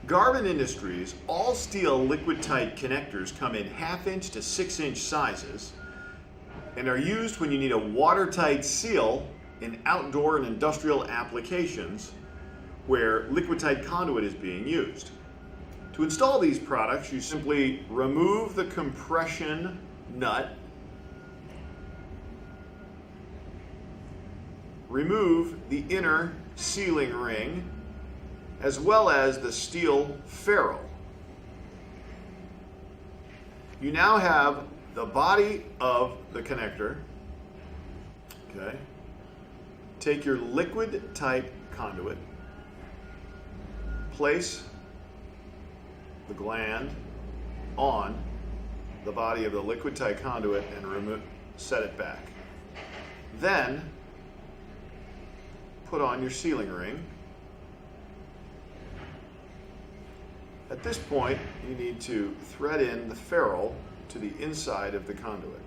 Garvin Industries all steel liquid tight connectors come in 1/2 inch to 6 inch sizes and are used when you need a watertight seal in outdoor and industrial applications where liquid tight conduit is being used. To install these products, you simply remove the compression nut, remove the inner sealing ring, as well as the steel ferrule. You now have the body of the connector. Okay. Take your liquid type conduit, place the gland on the body of the liquid type conduit and set it back. Then put on your sealing ring. At this point, you need to thread in the ferrule to the inside of the conduit.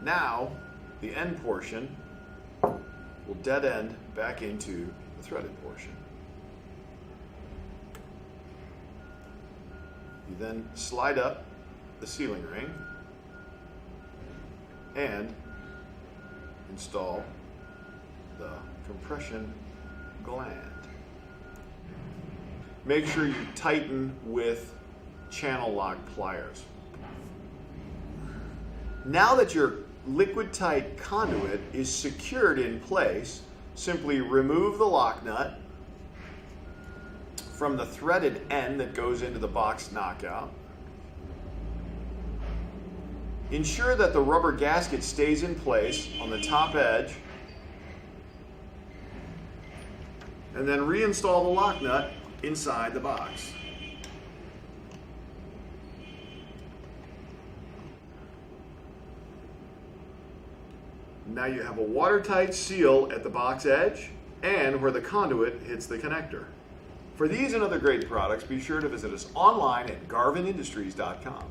Now, the end portion will dead end back into the threaded portion. You then slide up the sealing ring and install the compression gland. Make sure you tighten with channel lock pliers. Now that your liquid tight conduit is secured in place, simply remove the lock nut from the threaded end that goes into the box knockout. Ensure that the rubber gasket stays in place on the top edge, and then reinstall the lock nut inside the box. Now you have a watertight seal at the box edge and where the conduit hits the connector. For these and other great products, be sure to visit us online at garvinindustries.com.